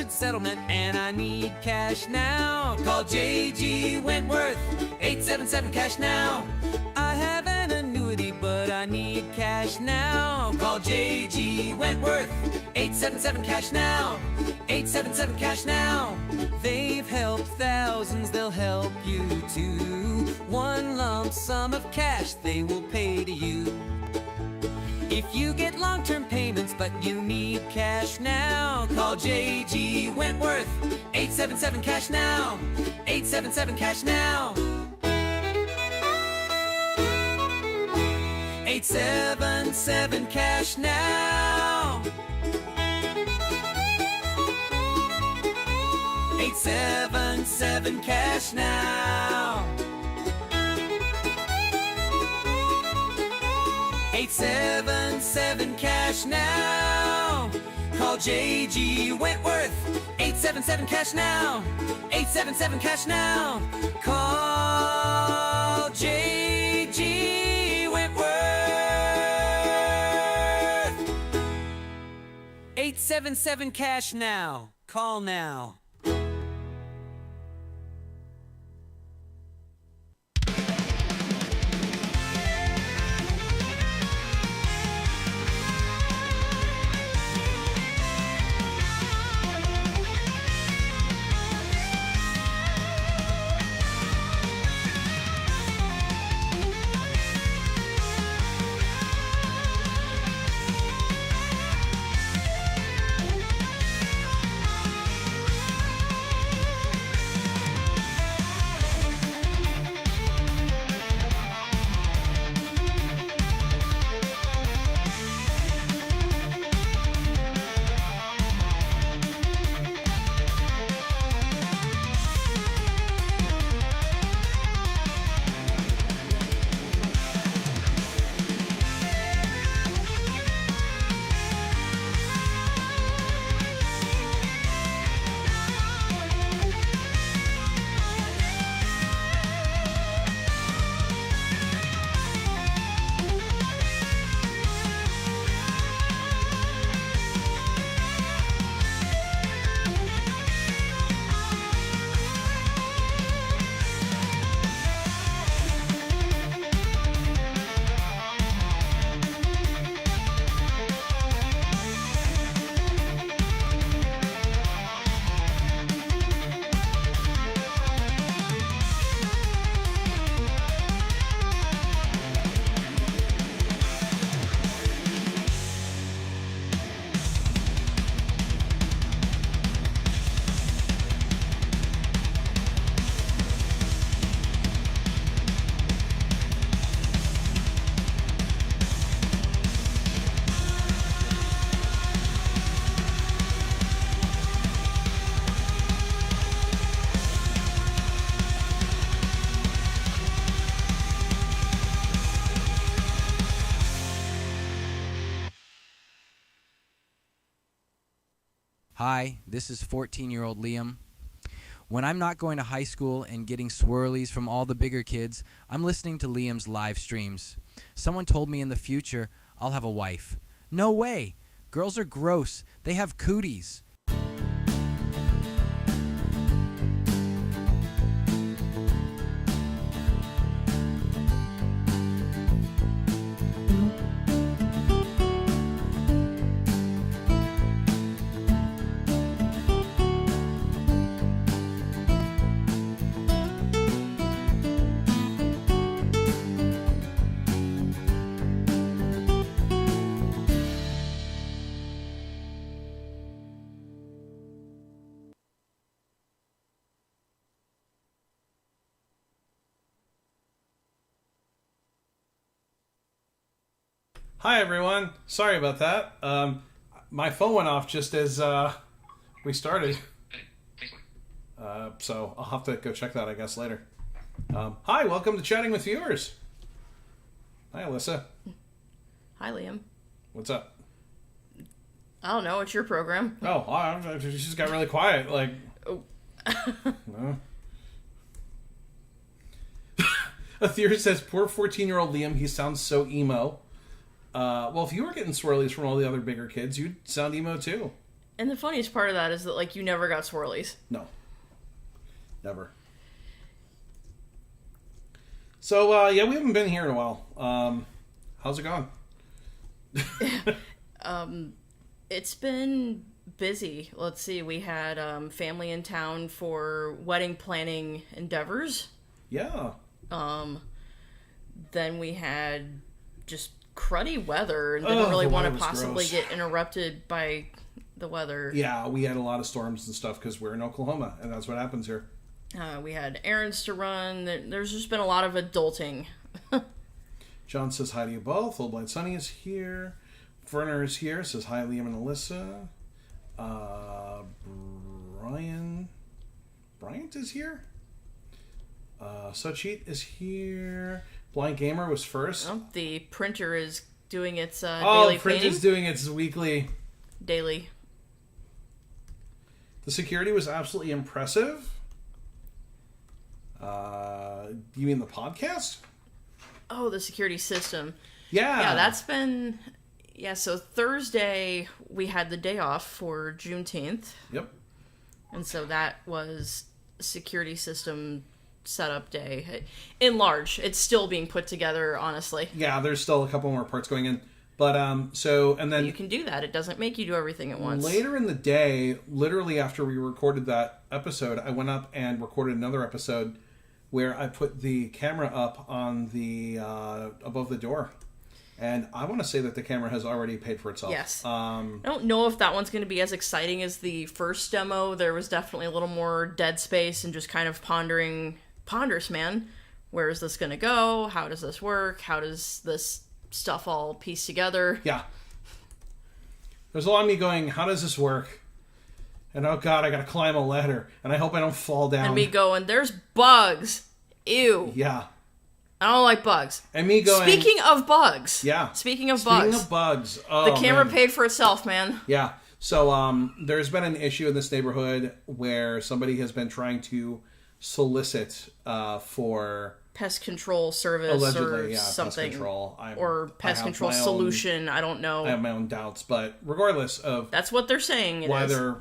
mortgage settlement and I need cash now. Call J.G. Wentworth, 877-CASH now. I have an annuity, but I need cash now. Call J.G. Wentworth, 877-CASH now. 877-CASH now. They've helped thousands, they'll help you too. One lump sum of cash they will pay to you. If you get long-term payments but you need cash now, call J.G. Wentworth, 877-CASH now. 877-CASH now. 877-CASH now. 877-CASH now. 877-CASH now. Call J.G. Wentworth, 877-CASH now. 877-CASH now. Call J.G. Wentworth, 877-CASH now. Call now. Hi, this is 14-year-old Liam. When I'm not going to high school and getting swirlies from all the bigger kids, I'm listening to Liam's live streams. Someone told me in the future I'll have a wife. No way! Girls are gross. They have cooties. Hi everyone. Sorry about that. My phone went off just as we started. So I'll have to go check that, I guess, later. Hi, welcome to Chatting with Viewers. Hi, Alyssa. Hi, Liam. What's up? I don't know. It's your program. Oh, she just got really quiet. Like, oh. No. Athir says, poor 14-year-old Liam, he sounds so emo. Well, if you were getting swirlies from all the other bigger kids, you'd sound emo too. And the funniest part of that is that, like, you never got swirlies. No. Never. So, yeah, we haven't been here in a while. How's it going? It's been busy. Let's see, we had family in town for wedding planning endeavors. Yeah. Then we had just cruddy weather and didn't really want to possibly get interrupted by the weather. Yeah, we had a lot of storms and stuff because we're in Oklahoma, and that's what happens here. We had errands to run. There's just been a lot of adulting. John says hi to you both. Old Blind Sunny is here. Werner is here. Says hi, Liam and Alyssa. Bryant is here. Sochit is here. Blind Gamer was first. Oh, the printer is doing its daily the cleaning. printer's doing its weekly. Daily. The security was absolutely impressive. You mean the podcast? Oh, the security system. Yeah. Yeah, that's been... Yeah, so Thursday we had the day off for Juneteenth. Yep. And so that was security system setup day. In large, it's still being put together, honestly. Yeah, there's still a couple more parts going in. But, and then... You can do that. It doesn't make you do everything at once. Later in the day, literally after we recorded that episode, I went up and recorded another episode where I put the camera up on the, above the door. And I want to say that the camera has already paid for itself. Yes. I don't know if that one's going to be as exciting as the first demo. There was definitely a little more dead space and just kind of ponderous, man. Where is this going to go? How does this work? How does this stuff all piece together? Yeah. There's a lot of me going, how does this work? And oh god, I gotta climb a ladder. And I hope I don't fall down. And me going, there's bugs. Ew. Yeah. I don't like bugs. And me going... Speaking of bugs. Yeah. Speaking of bugs. Oh, the camera man. paid for itself, man. Yeah. So, there's been an issue in this neighborhood where somebody has been trying to solicit for... Pest control service allegedly, or yeah, something. Pest control. Or pest control solution. I don't know. I have my own doubts, but regardless of... That's what they're saying. Why they're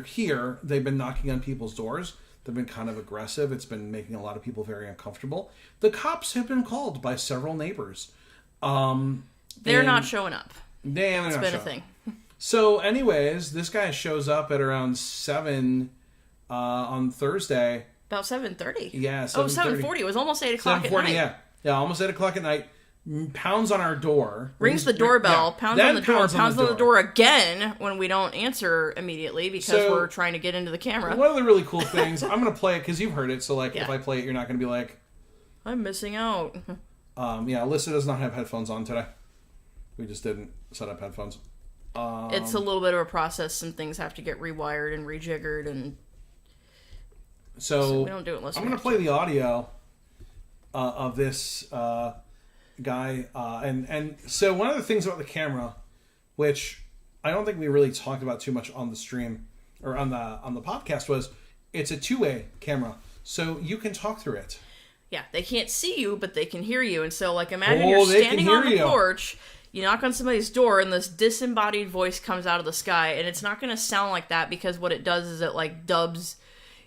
here, they've been knocking on people's doors. They've been kind of aggressive. It's been making a lot of people very uncomfortable. The cops have been called by several neighbors. They're not showing up. It's been a thing. So, anyways, this guy shows up at around 7 on Thursday. About 7:30. Yeah, 7:30. Oh, 7:40. It was almost 8 o'clock at night. Yeah, almost 8 o'clock at night. Pounds on our door. Rings the doorbell. Yeah. Pounds on the door. Pounds on the door again when we don't answer immediately because we're trying to get into the camera. One of the really cool things, I'm going to play it because you've heard it. So, like, if I play it, you're not going to be like... I'm missing out. Yeah, Alyssa does not have headphones on today. We just didn't set up headphones. It's a little bit of a process. Some things have to get rewired and rejiggered and... So we don't do it unless I'm going to play the audio of this guy. And so one of the things about the camera, which I don't think we really talked about too much on the stream or on the podcast, was it's a two-way camera. So you can talk through it. Yeah, they can't see you, but they can hear you. And so, like, imagine you're standing on the porch, you knock on somebody's door, and this disembodied voice comes out of the sky. And it's not going to sound like that because what it does is it, like, dubs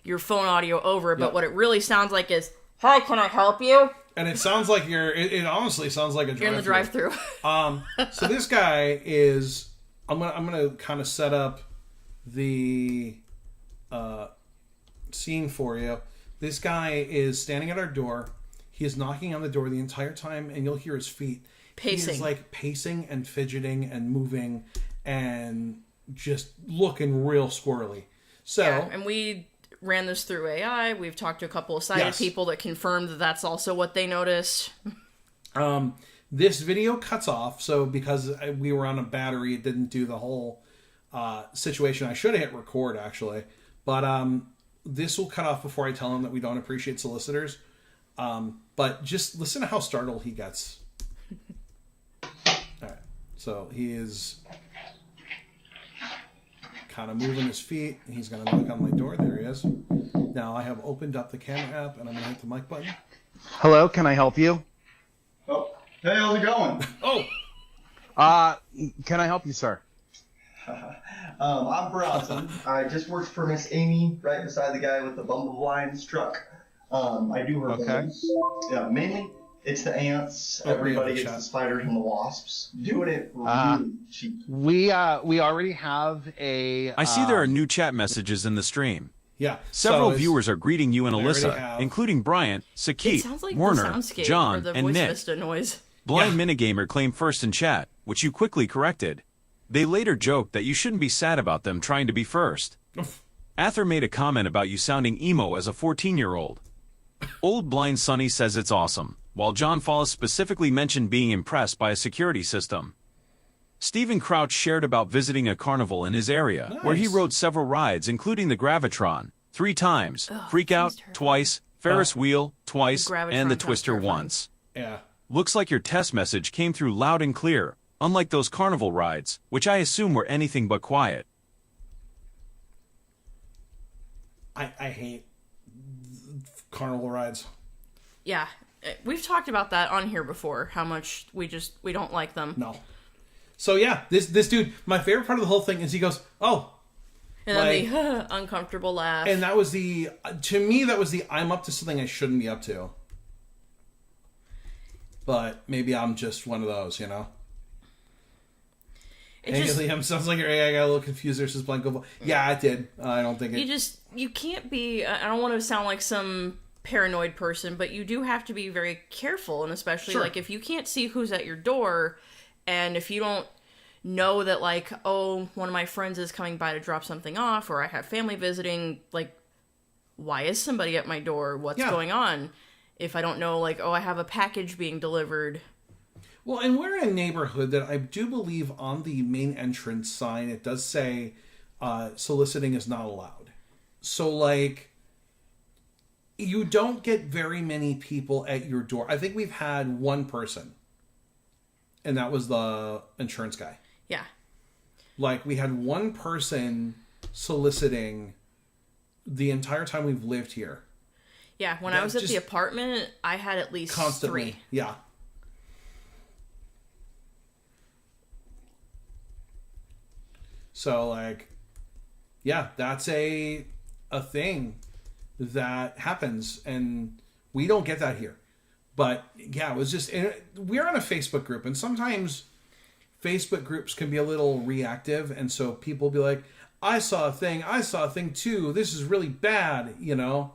your phone audio over, but what it really sounds like is, "Hi, can I help you?" And it sounds like it honestly sounds like a drive-thru. You're in the drive-thru. So this guy is, I'm gonna kind of set up the scene for you. This guy is standing at our door. He is knocking on the door the entire time, and you'll hear his feet. Pacing. He is like pacing and fidgeting and moving and just looking real squirrely. So, yeah, and we ran this through AI. We've talked to a couple of sighted people that confirmed that that's also what they noticed. This video cuts off, so because we were on a battery, it didn't do the whole situation. I should have hit record, actually. But this will cut off before I tell him that we don't appreciate solicitors. But just listen to how startled he gets. All right. So he is kind of moving his feet. He's going to knock on my door. There he is. Now I have opened up the camera app, and I'm going to hit the mic button. Hello, can I help you? Oh, hey, how's it going? Oh! Can I help you, sir? I'm Bronson. I just worked for Miss Amy, right beside the guy with the bumble blinds truck. I do her bills. Yeah, mainly it's the ants. Everybody gets the spiders and the wasps. Doing it really cheap. We already have a. I see there are new chat messages in the stream. Yeah. Several viewers are greeting you and Alyssa, including Bryant, Sakit, like Warner, John, and Nick. Vista noise. Blind Minigamer claimed first in chat, which you quickly corrected. They later joked that you shouldn't be sad about them trying to be first. Ather made a comment about you sounding emo as a 14-year-old. Old Blind Sonny says it's awesome, while John Follis specifically mentioned being impressed by a security system. Stephen Crouch shared about visiting a carnival in his area, where he rode several rides, including the Gravitron, 3 times, Freak Out, twice, Ferris Wheel, twice, and the Twister once. Yeah. Looks like your test message came through loud and clear, unlike those carnival rides, which I assume were anything but quiet. I hate carnival rides. Yeah. We've talked about that on here before, how much we don't like them. No. So yeah, this dude, my favorite part of the whole thing is he goes, oh. And then the uncomfortable laugh. And that was to me, that was the I'm up to something I shouldn't be up to. But maybe I'm just one of those, you know? Liam, sounds like I got a little confused versus Blanco. Yeah, I did. I don't think you can't be, I don't want to sound like some paranoid person, but you do have to be very careful, and especially like if you can't see who's at your door, and if you don't know that like, oh, one of my friends is coming by to drop something off, or I have family visiting, like, why is somebody at my door? What's going on? If I don't know, like, oh, I have a package being delivered. Well, and we're in a neighborhood that I do believe on the main entrance sign, it does say soliciting is not allowed. So, like, you don't get very many people at your door. I think we've had one person, and that was the insurance guy. Yeah. Like, we had one person soliciting the entire time we've lived here. Yeah, when I was at the apartment, I had at least constantly 3. Yeah. So, like, yeah, that's a thing that happens, and we don't get that here. But, yeah, it was just, we're on a Facebook group, and sometimes Facebook groups can be a little reactive, and so people be like, I saw a thing too, this is really bad, you know?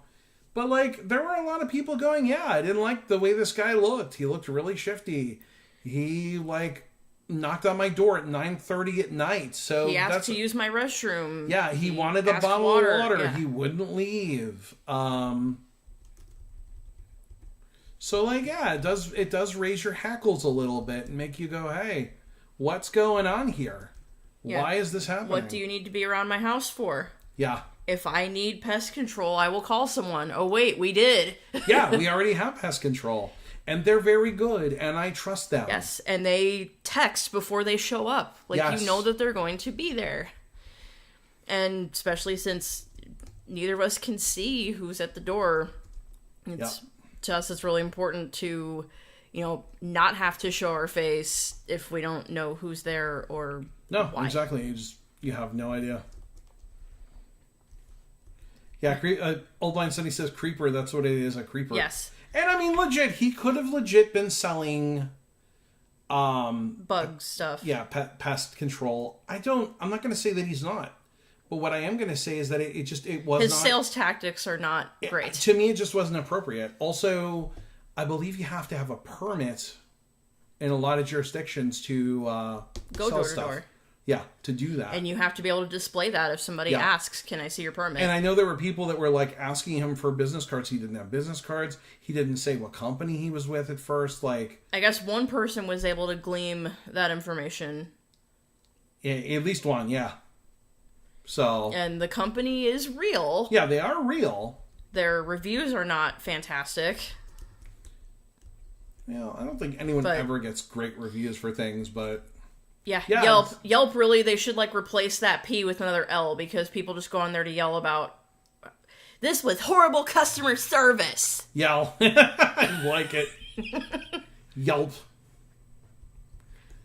But, like, there were a lot of people going, yeah, I didn't like the way this guy looked. He looked really shifty. He, like, knocked on my door at 9:30 at night. So he asked to use my restroom. Yeah, he wanted a bottle of water. Yeah. He wouldn't leave. So, like, yeah, it does raise your hackles a little bit and make you go, hey, what's going on here? Yeah. Why is this happening? What do you need to be around my house for? Yeah. If I need pest control, I will call someone. Oh, wait, we did. Yeah, we already have pest control. And they're very good, and I trust them. Yes, and they text before they show up. Like, yes. You know that they're going to be there. And especially since neither of us can see who's at the door, to us it's really important to, not have to show our face if we don't know who's there or why. Exactly. You have no idea. Yeah, Old Blind Sunny says creeper. That's what it is, a creeper. Yes. And I mean, legit, he could have legit been selling bug stuff. Yeah, pest control. I'm not going to say that he's not. But what I am going to say is that it was his sales tactics are not great. To me, it just wasn't appropriate. Also, I believe you have to have a permit in a lot of jurisdictions to go sell door stuff. To door. Yeah, to do that. And you have to be able to display that if somebody asks, can I see your permit? And I know there were people that were like asking him for business cards. He didn't have business cards. He didn't say what company he was with at first. Like, I guess one person was able to glean that information. Yeah, at least one, yeah. So. And the company is real. Yeah, they are real. Their reviews are not fantastic. Well, I don't think anyone ever gets great reviews for things, but... Yeah, Yelp really, they should replace that P with another L because people just go on there to yell about this was horrible customer service. Yell. I like it. Yelp.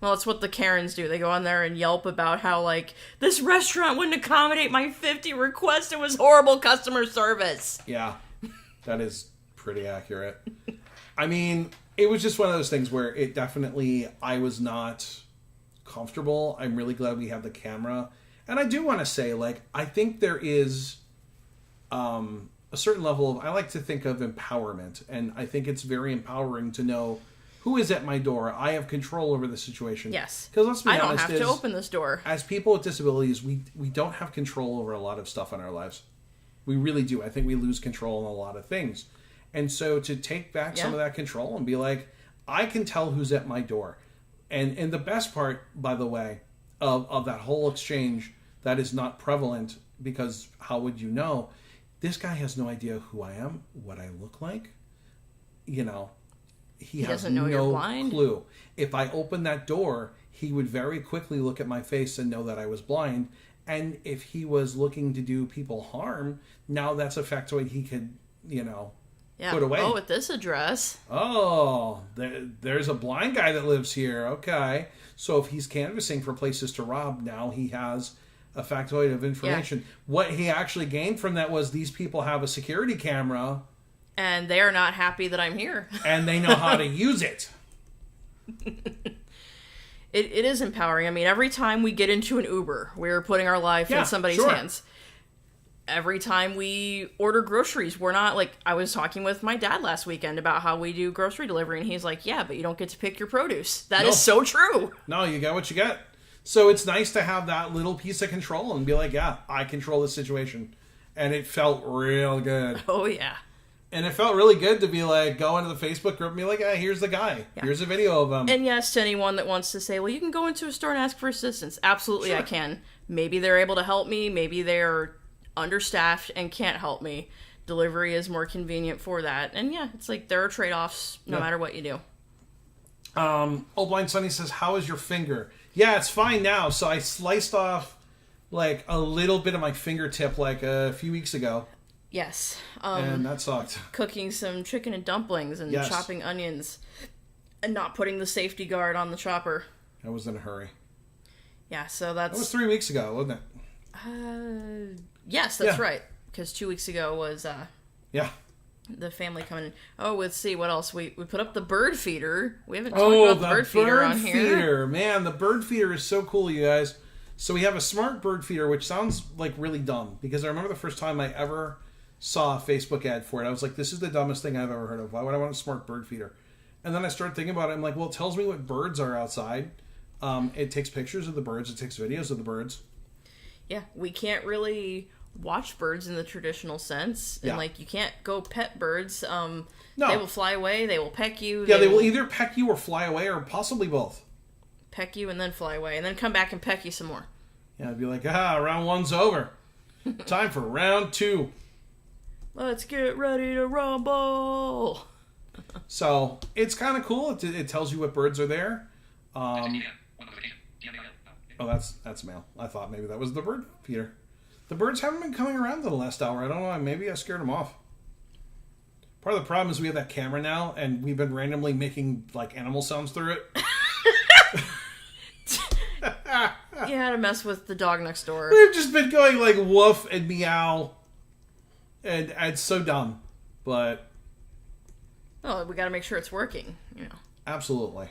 Well, it's what the Karens do. They go on there and yelp about how, like, this restaurant wouldn't accommodate my 50 requests. It was horrible customer service. Yeah, that is pretty accurate. I mean, it was just one of those things where it definitely, I was not comfortable. I'm really glad we have the camera. And I do want to say, like, I think there is a certain level of, I like to think of empowerment. And I think it's very empowering to know who is at my door. I have control over the situation. Yes. Because let's be honest, I don't have to open this door. As people with disabilities, we don't have control over a lot of stuff in our lives. We really do. I think we lose control in a lot of things. And so to take back some of that control and be like, I can tell who's at my door. And the best part, by the way, of that whole exchange that is not prevalent, because how would you know? This guy has no idea who I am, what I look like. You know, he has doesn't know you're blind. Clue. If I opened that door, he would very quickly look at my face and know that I was blind. And if he was looking to do people harm, now that's a factoid he could, you know, put away. Oh, at this address. Oh, there's a blind guy that lives here. Okay. So if he's canvassing for places to rob, now he has a factoid of information. Yeah. What he actually gained from that was these people have a security camera. And they are not happy that I'm here. And they know how to use it. It is empowering. I mean, every time we get into an Uber, we're putting our life in somebody's hands. Every time we order groceries, we're not, like, I was talking with my dad last weekend about how we do grocery delivery, and he's like, yeah, but you don't get to pick your produce. That is so true. No, you get what you get. So it's nice to have that little piece of control and be like, yeah, I control this situation. And it felt real good. Oh, yeah. And it felt really good to be like, go into the Facebook group and be like, hey, here's the guy. Yeah. Here's a video of him. And yes, to anyone that wants to say, well, you can go into a store and ask for assistance. Absolutely, I can. Maybe they're able to help me. Maybe they're understaffed and can't help me. Delivery is more convenient for that. And yeah, it's like there are trade-offs no matter what you do. Old Blind Sunny says, how is your finger? Yeah, it's fine now. So I sliced off like a little bit of my fingertip like a few weeks ago. Yes. And that sucked. Cooking some chicken and dumplings and chopping onions and not putting the safety guard on the chopper. I was in a hurry. Yeah, so that's... That was 3 weeks ago, wasn't it? Yes, that's right. Because 2 weeks ago was... the family coming in. Oh, let's see, what else? We put up the bird feeder. We haven't talked about the bird feeder on here. Man, the bird feeder is so cool, you guys. So we have a smart bird feeder, which sounds like really dumb. Because I remember the first time I ever saw a Facebook ad for it. I was like, this is the dumbest thing I've ever heard of. Why would I want a smart bird feeder? And then I started thinking about it. I'm like, well, it tells me what birds are outside. It takes pictures of the birds. It takes videos of the birds. Yeah, we can't really watch birds in the traditional sense. And, like, you can't go pet birds. No. They will fly away. They will peck you. Yeah, they will either peck you or fly away, or possibly both. Peck you and then fly away. And then come back and peck you some more. Yeah, I'd be like, round one's over. Time for round two. Let's get ready to rumble. So, it's kind of cool. It tells you what birds are there. Oh, that's male. I thought maybe that was the bird feeder. The birds haven't been coming around in the last hour. I don't know. Maybe I scared them off. Part of the problem is we have that camera now, and we've been randomly making, like, animal sounds through it. You had to mess with the dog next door. We've just been going, like, woof and meow. And it's so dumb. But... well, we got to make sure it's working, you know. Absolutely.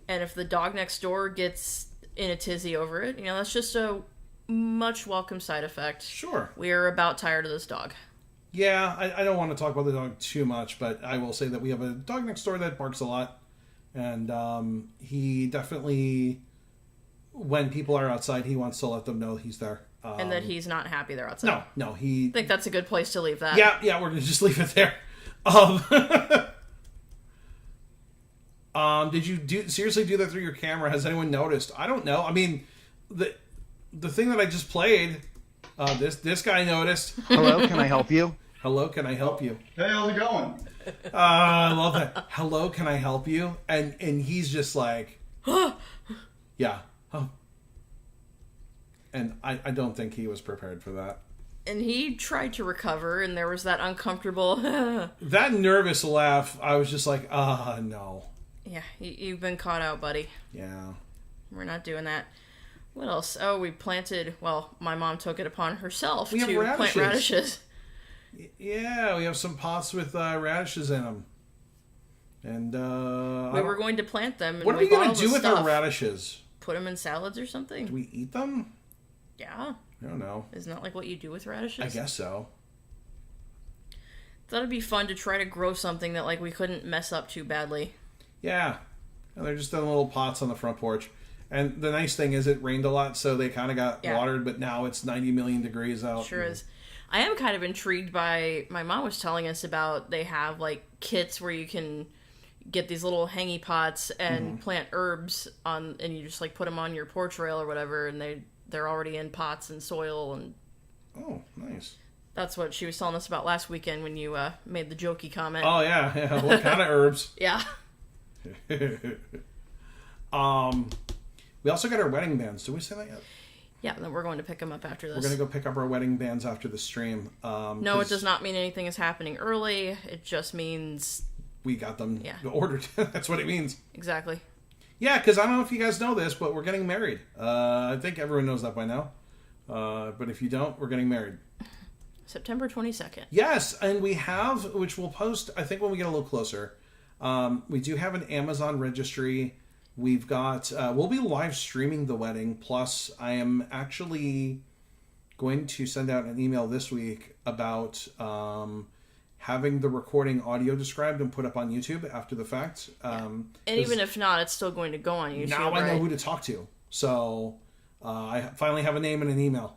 And if the dog next door gets in a tizzy over it, you know, that's just a much welcome side effect. Sure. We are about tired of this dog. Yeah, I don't want to talk about the dog too much, but I will say that we have a dog next door that barks a lot. And he definitely, when people are outside, he wants to let them know he's there. And that he's not happy they're outside. No, I think that's a good place to leave that. Yeah, we're going to just leave it there. Did you seriously do that through your camera? Has anyone noticed? I don't know. I mean, the thing that I just played, this guy noticed. Hello, can I help you? Hello, can I help you? Hey, how's it going? I love that. Hello, can I help you? And he's just like, yeah. Oh. And I don't think he was prepared for that. And he tried to recover, and there was that uncomfortable... that nervous laugh, I was just like, no. Yeah, you've been caught out, buddy. Yeah. We're not doing that. What else? Oh, we planted... Well, my mom took it upon herself to plant radishes. Yeah, we have some pots with radishes in them. And we were going to plant them. And what are we going to do with our radishes? Put them in salads or something? Do we eat them? Yeah. I don't know. Isn't that like what you do with radishes? I guess so. Thought it'd be fun to try to grow something that like we couldn't mess up too badly. Yeah. And they're just in little pots on the front porch. And the nice thing is it rained a lot, so they kind of got watered, but now it's 90 million degrees out. Sure is. I am kind of intrigued by... My mom was telling us about they have like kits where you can get these little hangy pots and plant herbs on, and you just like put them on your porch rail or whatever, and they're already in pots and soil. And oh, nice. That's what she was telling us about last weekend when you made the jokey comment. Oh yeah. What kind of herbs? Yeah. We also got our wedding bands. Did we say that yet? Yeah, then we're going to pick them up after this. We're going to go pick up our wedding bands after the stream. No, it does not mean anything is happening early. It just means... We got them ordered. That's what it means. Exactly. Yeah, because I don't know if you guys know this, but we're getting married. I think everyone knows that by now. But if you don't, we're getting married. September 22nd. Yes, and we have, which we'll post, I think, when we get a little closer. We do have an Amazon registry. We've got, we'll be live streaming the wedding. Plus, I am actually going to send out an email this week about having the recording audio described and put up on YouTube after the fact. And even if not, it's still going to go on YouTube. Now I know who to talk to. So I finally have a name and an email.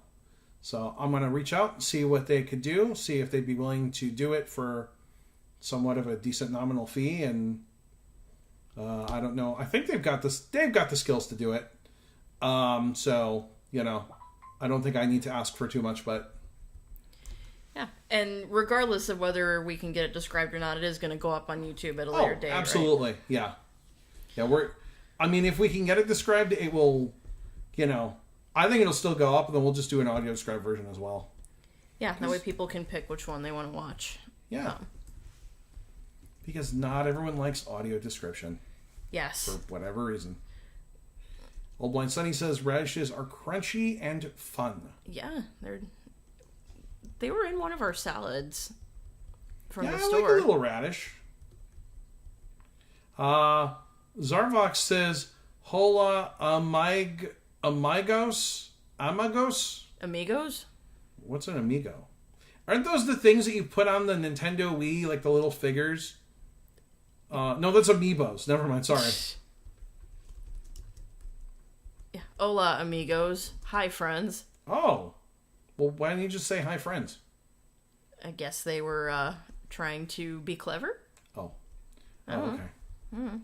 So I'm going to reach out, see what they could do, see if they'd be willing to do it for somewhat of a decent nominal fee. And I don't know. I think they've got this. They've got the skills to do it. So, you know, I don't think I need to ask for too much, but. Yeah, and regardless of whether we can get it described or not, it is going to go up on YouTube at a later date. Absolutely, right? Yeah. I mean, if we can get it described, it will, you know, I think it'll still go up, and then we'll just do an audio described version as well. Yeah, that way people can pick which one they want to watch. Yeah. Because not everyone likes audio description. Yes. For whatever reason. Old Blind Sunny says radishes are crunchy and fun. Yeah, they were in one of our salads from the store. store. Yeah, I like a little radish. Zarvox says, hola amigos? Amigos? What's an amigo? Aren't those the things that you put on the Nintendo Wii, like the little figures? No, that's amiibos. Never mind, sorry. Yeah. Hola, amigos. Hi, friends. Oh. Well, why didn't you just say hi, friends? I guess they were trying to be clever. Oh. Okay. Mm-hmm.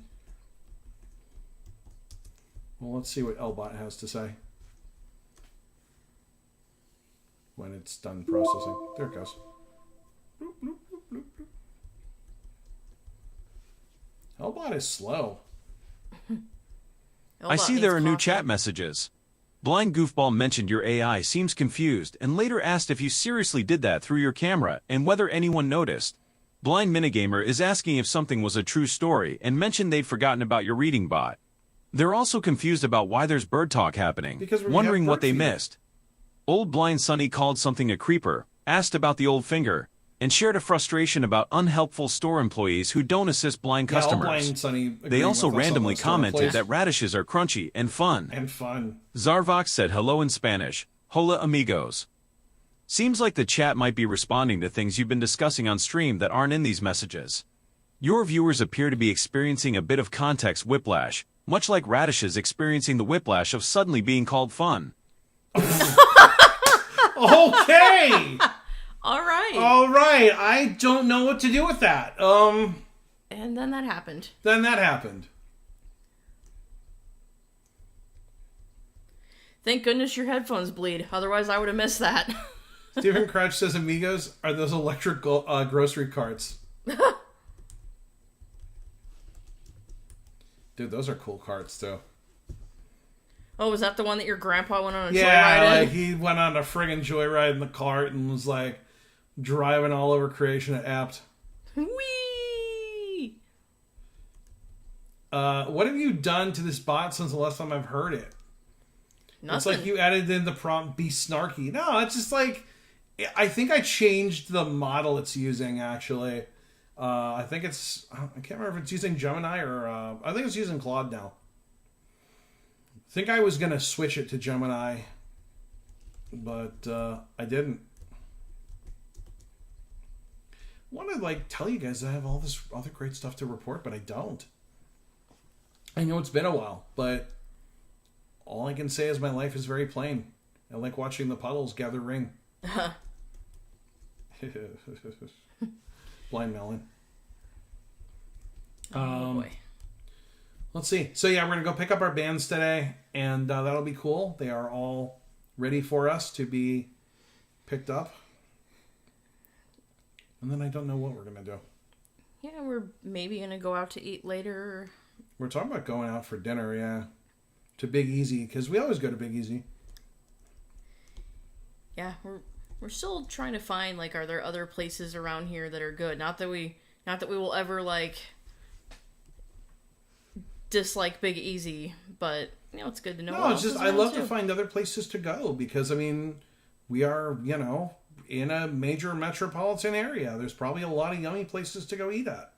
Well, let's see what Elbot has to say. When it's done processing. There it goes. Bloop, bloop, bloop, bloop, bloop. Elbot is slow. I see there are new chat messages. Blind Goofball mentioned your AI seems confused and later asked if you seriously did that through your camera and whether anyone noticed. Blind Minigamer is asking if something was a true story and mentioned they'd forgotten about your reading bot. They're also confused about why there's bird talk happening, wondering what they missed. Old Blind Sunny called something a creeper, asked about the old finger, and shared a frustration about unhelpful store employees who don't assist blind customers. Blind Sunny they also randomly commented that radishes are crunchy and fun. Zarvox said hello in Spanish, hola amigos. Seems like the chat might be responding to things you've been discussing on stream that aren't in these messages. Your viewers appear to be experiencing a bit of context whiplash, much like radishes experiencing the whiplash of suddenly being called fun. Okay! All right. I don't know what to do with that. And then that happened. Thank goodness your headphones bleed. Otherwise, I would have missed that. Stephen Crouch says, amigos are those electric grocery carts. Dude, those are cool carts, too. Oh, was that the one that your grandpa went on a joyride in? Yeah, like he went on a friggin' joyride in the cart and was like driving all over creation at Apt. Whee! What have you done to this bot since the last time I've heard it? Nothing. It's like you added in the prompt, be snarky. No, it's just like, I think I changed the model it's using, actually. I think it's, I can't remember if it's using Gemini or, I think it's using Claude now. I think I was going to switch it to Gemini, but I didn't. I want to tell you guys I have all this other great stuff to report, but I don't. I know it's been a while, but all I can say is my life is very plain. I like watching the puddles gather ring. Blind melon. Oh boy. Let's see. So yeah, we're gonna go pick up our bands today, and that'll be cool. They are all ready for us to be picked up. And then I don't know what we're gonna do. Yeah, we're maybe gonna go out to eat later. We're talking about going out for dinner, yeah. To Big Easy, because we always go to Big Easy. Yeah, we're still trying to find, are there other places around here that are good? Not that we will ever, dislike Big Easy, but, it's good to know. No, it's just, I love to find other places to go, because, we are, in a major metropolitan area. There's probably a lot of yummy places to go eat at.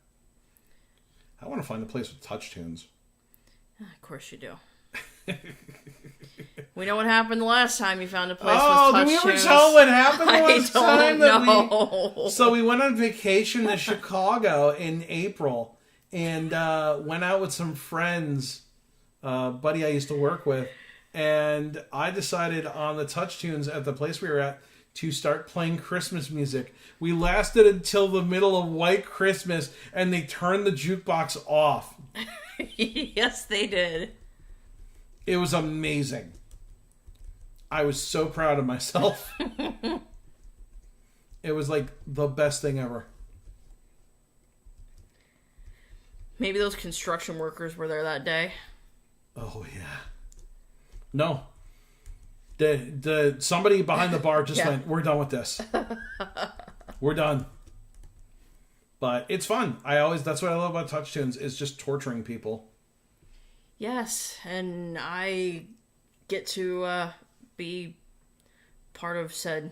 I want to find a place with touch tunes. Of course you do. We know what happened the last time you found a place with touch tunes. Did we ever tell what happened the last time? I don't know. So we went on vacation to Chicago in April and went out with some friends, buddy I used to work with, and I decided on the touch tunes at the place we were at to start playing Christmas music. We lasted until the middle of White Christmas, and they turned the jukebox off. Yes, they did. It was amazing. I was so proud of myself. It was the best thing ever. Maybe those construction workers were there that day. Oh, yeah. No. The somebody behind the bar just went, we're done with this. We're done. But it's fun. That's what I love about touch tunes, is just torturing people. Yes, and I get to be part of said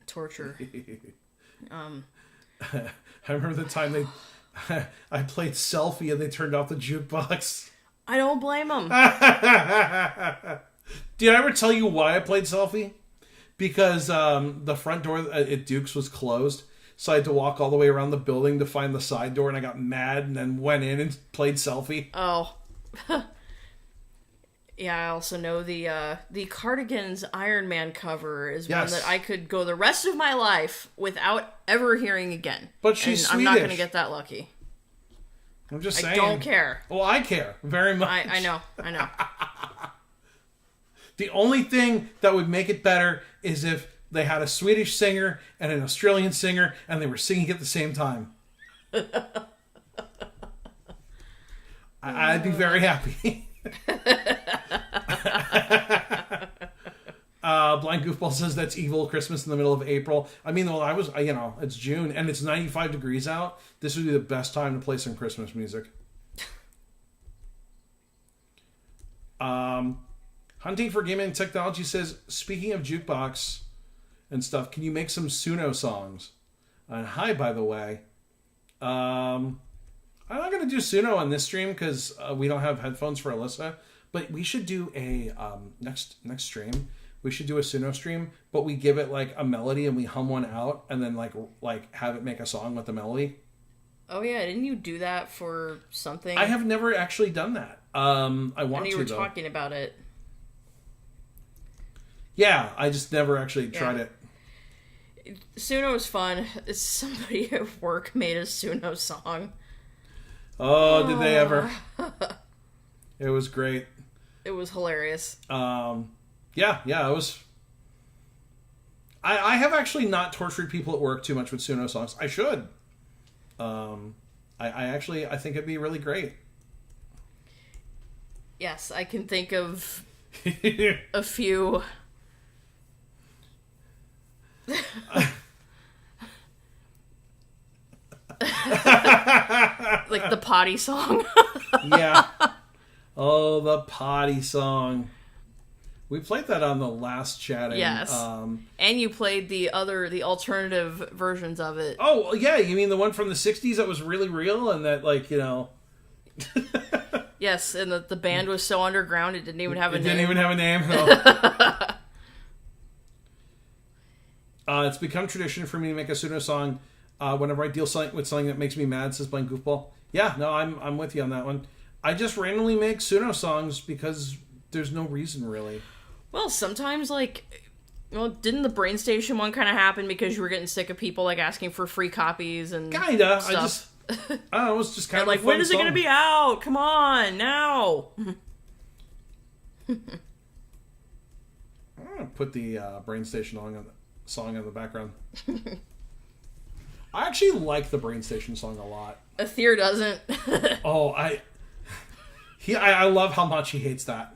torture. I remember the time I played Selfie and they turned off the jukebox. I don't blame them. Did I ever tell you why I played Selfie? Because the front door at Duke's was closed, so I had to walk all the way around the building to find the side door, and I got mad and then went in and played Selfie. Oh. Yeah, I also know the Cardigans Iron Man cover is one that I could go the rest of my life without ever hearing again. But she's Swedish. I'm not going to get that lucky. I'm just saying. I don't care. Well, I care very much. I know. The only thing that would make it better is if they had a Swedish singer and an Australian singer and they were singing at the same time. I'd be very happy. Blind Goofball says that's evil. Christmas in the middle of April. It's June and it's 95 degrees out. This would be the best time to play some Christmas music. Hunting for Gaming Technology says, speaking of jukebox and stuff, can you make some Suno songs? And hi, by the way. I'm not going to do Suno on this stream because we don't have headphones for Alyssa. But we should do a next stream. We should do a Suno stream, but we give it a melody and we hum one out, and then have it make a song with the melody. Oh yeah, didn't you do that for something? I have never actually done that. I want to. You were talking about it. Yeah, I just never actually tried it. Suno is fun. Somebody at work made a Suno song. Oh, did they ever? It was great. It was hilarious. Yeah, it was. I have actually not tortured people at work too much with Suno songs. I should. I think it'd be really great. Yes, I can think of a few. Like the potty song. Yeah. Oh, the potty song. We played that on the last chatting. Yes. And you played the alternative versions of it. Oh, yeah. You mean the one from the 60s that was really real and that, like, you know... Yes, and the band was so underground it didn't even have a name. It didn't even have a name. No. It's become tradition for me to make a Suno song whenever I deal with something that makes me mad, says Blind Goofball. Yeah, no, I'm with you on that one. I just randomly make Suno songs because there's no reason, really. Well, sometimes, didn't the Brain Station one kind of happen because you were getting sick of people, asking for free copies and Kinda. stuff? I don't know, it was just kind of like, when is it going to be out? Come on, now! I'm going to put the Brain Station song in the background. I actually like the Brain Station song a lot. Aether doesn't. Oh, I love how much he hates that.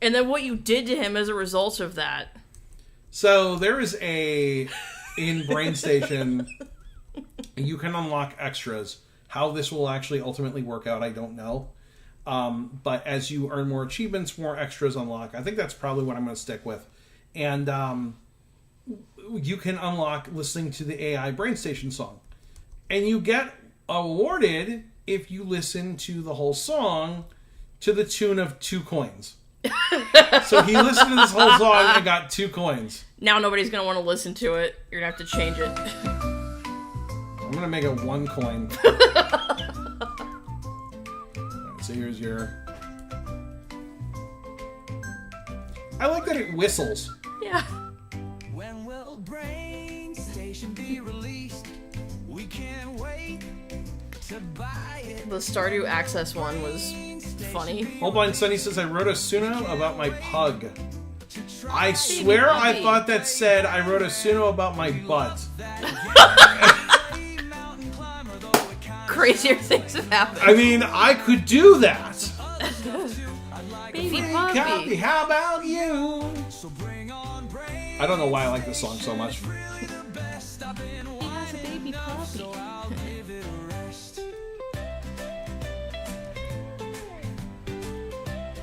And then what you did to him as a result of that. So there is in Brain Station, you can unlock extras. How this will actually ultimately work out, I don't know. But as you earn more achievements, more extras unlock. I think that's probably what I'm going to stick with. And you can unlock listening to the AI Brain Station song. And you get awarded if you listen to the whole song to the tune of 2 coins. So he listened to this whole song and got 2 coins. Now nobody's going to want to listen to it. You're going to have to change it. I'm going to make it 1 coin. Alright, so here's your... I like that it whistles. Yeah. When will Brain Station be released? We can't wait to buy it. The Stardew Access one was funny. Old Blind Sunny says, I wrote a Suno about my pug. I swear I thought that said I wrote a Suno about my butt. Crazier things have happened. I mean, I could do that. Baby puppy. How about you? I don't know why I like this song so much. He has a baby puppy.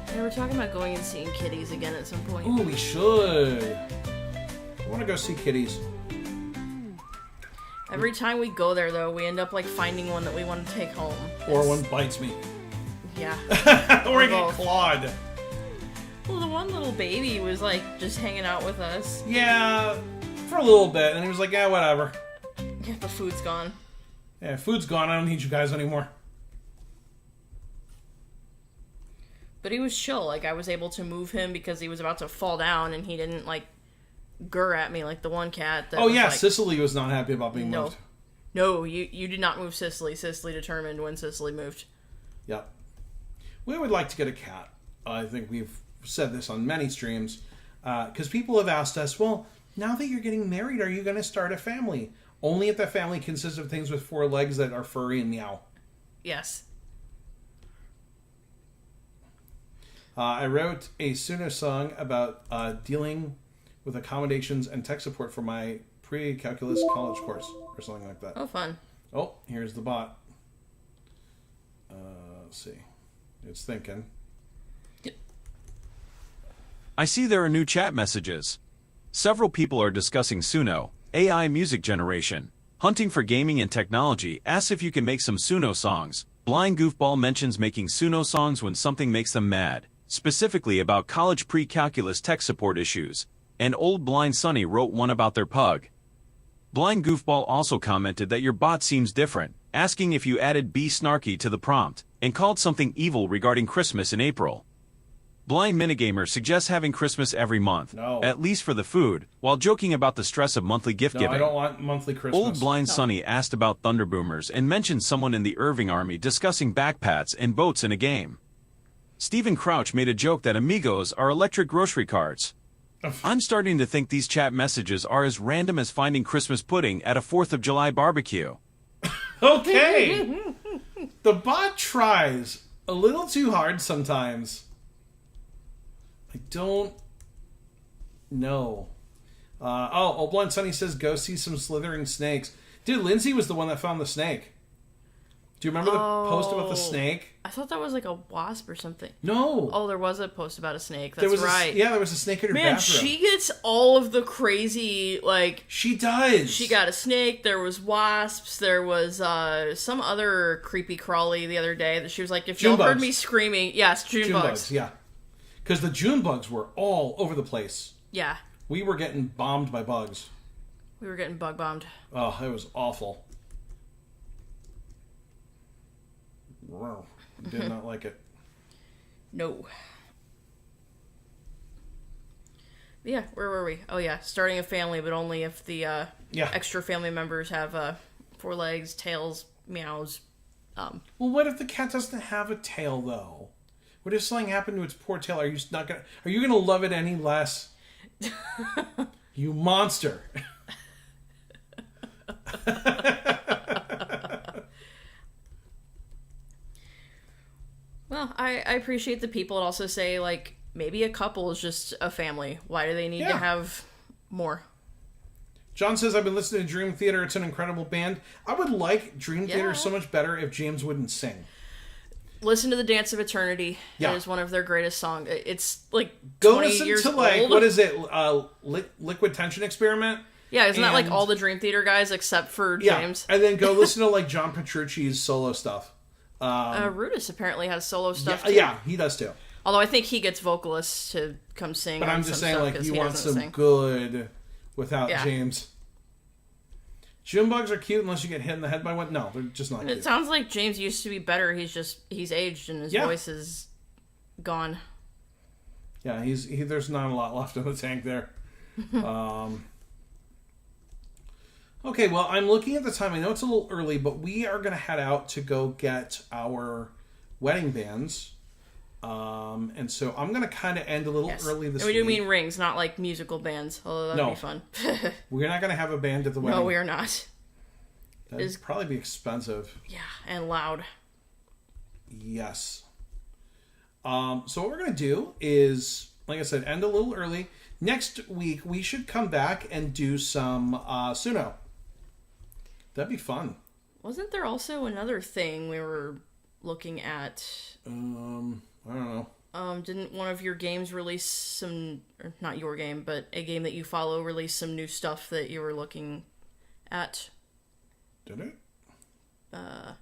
They were talking about going and seeing kitties again at some point. Ooh, we should. I want to go see kitties. Every time we go there, though, we end up finding one that we want to take home. Or one bites me. Yeah. Or I get clawed. Well, the one little baby was just hanging out with us. Yeah, for a little bit, and he was like, yeah, whatever. Yeah, the food's gone. Yeah, food's gone. I don't need you guys anymore. But he was chill. I was able to move him because he was about to fall down, and he didn't gurr at me like the one cat. That Cicely was not happy about being moved. No, you did not move Cicely. Cicely determined when Cicely moved. Yep. We would like to get a cat. I think we've said this on many streams. Because people have asked us, well, now that you're getting married, are you going to start a family? Only if that family consists of things with 4 legs that are furry and meow. Yes. I wrote a Suno song about dealing with accommodations and tech support for my pre-calculus college course, or something like that. Oh, fun. Oh, here's the bot. Let's see. It's thinking. I see there are new chat messages. Several people are discussing Suno, AI music generation. Hunting for Gaming and Technology asks if you can make some Suno songs. Blind Goofball mentions making Suno songs when something makes them mad, specifically about college pre-calculus tech support issues. And Old Blind Sunny wrote one about their pug. Blind Goofball also commented that your bot seems different, asking if you added Be Snarky to the prompt, and called something evil regarding Christmas in April. Blind Minigamer suggests having Christmas every month, at least for the food, while joking about the stress of monthly gift giving. I don't want monthly Christmas. Old Blind Sunny asked about Thunder Boomers and mentioned someone in the Irving Army discussing backpats and boats in a game. Stephen Crouch made a joke that Amigos are electric grocery carts. I'm starting to think these chat messages are as random as finding Christmas pudding at a 4th of July barbecue. Okay. The bot tries a little too hard sometimes. I don't know. Old Blind Sunny says go see some slithering snakes. Dude, Lindsay was the one that found the snake. Do you remember the post about the snake? I thought that was like a wasp or something. No. Oh, there was a post about a snake. That's right. There was a snake in her bathroom. She gets all of the crazy, like... She does. She got a snake, there was wasps, there was some other creepy crawly the other day that she was like, if y'all heard me screaming... Yes, June bugs. Yeah. Because the June bugs were all over the place. Yeah. We were getting bombed by bugs. We were getting bug bombed. Oh, it was awful. Wow. Did not like it. No. Yeah, where were we? Oh yeah, starting a family, but only if the extra family members have 4 legs, tails, meows. Well, what if the cat doesn't have a tail though? What if something happened to its poor tail? Are you gonna love it any less? You monster. Well, I appreciate the people that also say, like, maybe a couple is just a family. Why do they need to have more? John says, I've been listening to Dream Theater. It's an incredible band. I would like Dream Theater so much better if James wouldn't sing. Listen to The Dance of Eternity. Yeah. It is one of their greatest songs. It's, like, Go 20 listen years to, like, old. what is it? Liquid Tension Experiment? Yeah, isn't that, like, all the Dream Theater guys except for James? And then go listen to, like, John Petrucci's solo stuff. Rudis apparently has solo stuff too. Yeah, he does too. Although I think he gets vocalists to come sing. But I'm just saying, like, you want some sing. good without James. June bugs are cute unless you get hit in the head by one. No, they're just not cute. It sounds like James used to be better. He's aged and his voice is gone. Yeah, there's not a lot left in the tank there. Okay, well, I'm looking at the time. I know it's a little early, but we are going to head out to go get our wedding bands. And so I'm going to kind of end a little early this week. We do mean rings, not like musical bands, although that would be fun. We're not going to have a band at the wedding. No, we are not. That'd probably be expensive. Yeah, and loud. Yes. So what we're going to do is, like I said, end a little early. Next week, we should come back and do some Suno. That'd be fun. Wasn't there also another thing we were looking at? I don't know. Didn't one of your games release some... Or not your game, but a game that you follow release some new stuff that you were looking at? Did it? I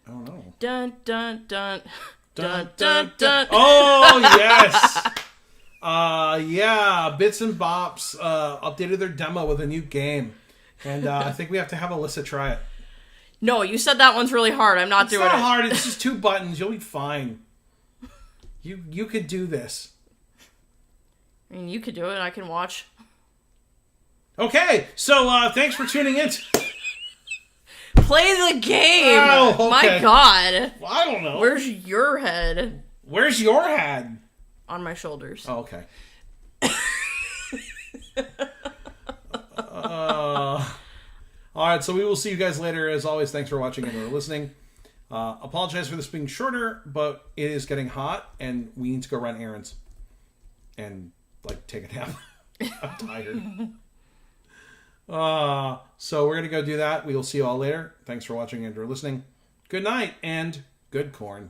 don't know. Dun, dun, dun. Dun, dun, dun. Oh, yes! Yeah, Bits and Bops updated their demo with a new game. And I think we have to have Alyssa try it. No, you said that one's really hard. I'm not doing it. It's not hard. It's just 2 buttons. You'll be fine. You could do this. I mean, you could do it. I can watch. Okay, so thanks for tuning in. Play the game! Oh, okay. My God. Well, I don't know. Where's your head? Where's your head? On my shoulders. Oh, okay. All right, so we will see you guys later. As always, thanks for watching and for listening. Apologize for this being shorter, but it is getting hot, and we need to go run errands and take a nap. I'm tired. So we're gonna go do that. We will see you all later. Thanks for watching and for listening. Good night and good corn.